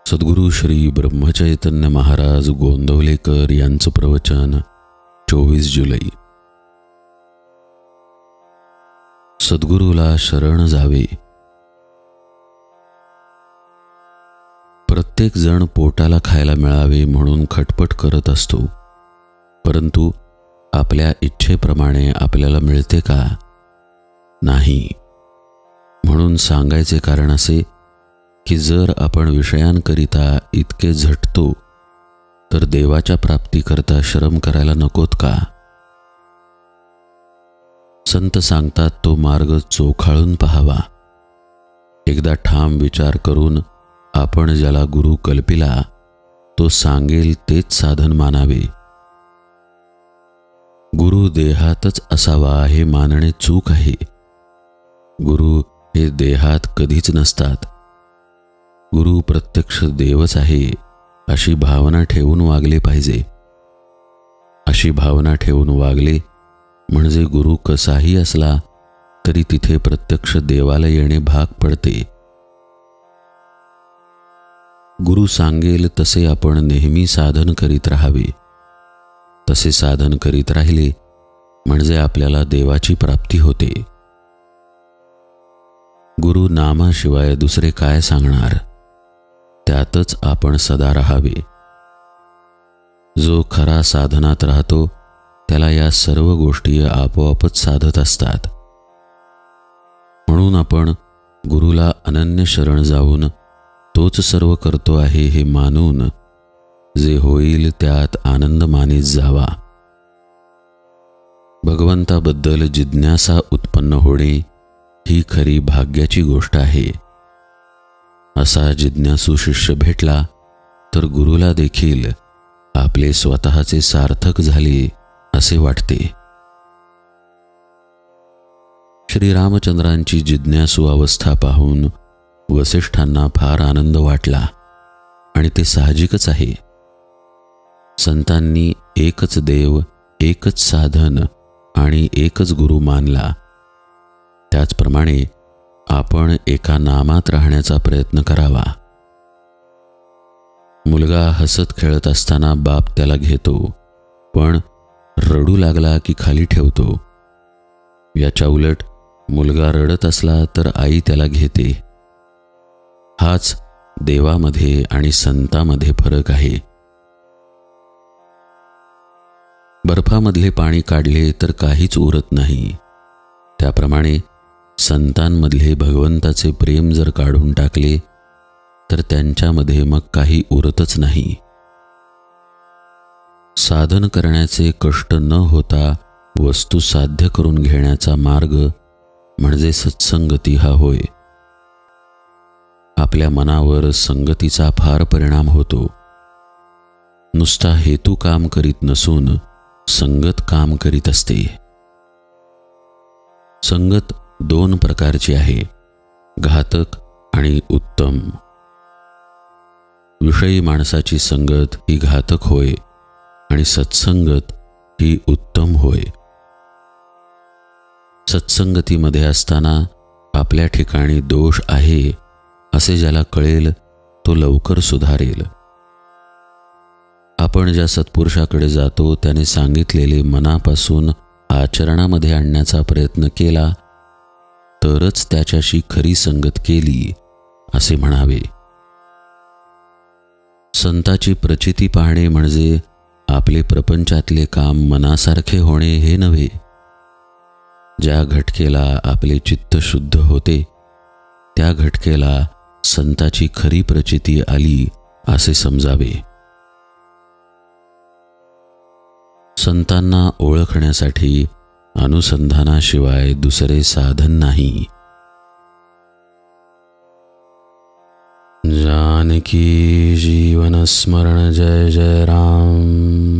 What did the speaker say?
सद्गुरु श्री ब्रह्मचैतन्य महाराज गोंदवलेकर यांचं प्रवचन 24 जुलै. सद्गुरूला शरण जावे. प्रत्येक जण पोटाला खायला मिळावे म्हणून खटपट करत असतो, परंतु आपल्या इच्छेप्रमाणे आपल्याला मिळते का? नाही. म्हणून सांगायचे कारण असे की जर आपण विषयांकरिता इतके झटतो तर देवाच्या प्राप्तीकरता श्रम करायला नकोत का? संत सांगतात तो मार्ग चोखाळून पहावा. एकदा ठाम विचार करून आपण ज्याला गुरु कल्पिला तो सांगेल तेच साधन मानावे. गुरु देहातच असावा हे मानणे चूक आहे. गुरु हे देहात कधीच नसतात. गुरु प्रत्यक्ष देवच आहे अशी भावना ठेवून वागले पाहिजे. अशी भावना ठेवून वागले म्हणजे गुरु कसाही असला तरी तिथे प्रत्यक्ष देवाला येणे भाग पडते. गुरु सांगेल तसे आपण नेहमी साधन करीत राहावे. तसे साधन करीत राहिले म्हणजे आपल्याला देवाची प्राप्ती होते. गुरु नामाशिवाय दुसरे काय सांगणार? त्यातच आपण सदा राहावे. जो खरा साधनात राहतो त्याला या सर्व गोष्टी आपोआपच साधत असतात. म्हणून आपण गुरुला अनन्य शरण जाऊन तोच सर्व करतो आहे हे मानून जे होईल त्यात आनंद मानीत जावा. भगवंताबद्दल जिज्ञासा उत्पन्न होणे ही खरी भाग्याची गोष्ट आहे. असा जिज्ञासू शिष्य भेटला तर गुरुला देखील आपले स्वतःचे सार्थक झाले असे वाटते. श्रीरामचंद्रांची जिज्ञासू अवस्था पाहून वसिष्ठांना फार आनंद वाटला आणि ते साहजिकच आहे. संतांनी एकच देव, एकच साधन आणि एकच गुरु मानला. त्याचप्रमाणे आपण एका नामात राहण्याचा प्रयत्न करावा. मुलगा हसत खेळत असताना बाप त्याला घेतो, पण रडू लागला की खाली ठेवतो. याच्या उलट मुलगा रडत असला तर आई त्याला घेते. हाच देवामध्ये आणि संतांमध्ये फरक आहे. बर्फामधले पाणी काढले तर काहीच उरत नाही. त्याप्रमाणे संतांमधले भगवंताचे प्रेम जर काढून टाकले तर त्यांच्यामध्ये मग काही उरतच नाही. साधन करण्याचे कष्ट न होता वस्तू साध्य करून घेण्याचा मार्ग म्हणजे सत्संगती हा होय. आपल्या मनावर संगतीचा फार परिणाम होतो. नुसता हेतू काम करीत नसून संगत काम करीत असते. संगत दोन प्रकारची आहे, घातक आणि उत्तम. विषयी माणसाची संगत ही घातक होय आणि सत्संगत ही उत्तम होय. सत्संगतीमध्ये असताना आपल्या ठिकाणी दोष आहे असे ज्याला कळेल तो लवकर सुधारेल. आपण ज्या सत्पुरुषाकडे जातो त्याने सांगितलेले मनापासून आचरणामध्ये आणण्याचा प्रयत्न केला तरच त्याच्याशी खरी संगत केली असे म्हणावे. संताची प्रचिती पाहणे म्हणजे आपले प्रपंचातले काम मनासारखे होणे हे नव्हे. ज्या घटकेला आपले चित्त शुद्ध होते त्या घटकेला संताची खरी प्रचिती आली असे समजावे. संतांना ओळखण्यासाठी अनुसंधानाशिवाय दुसरे साधन नाही. जानकी जीवन स्मरण जय जय राम.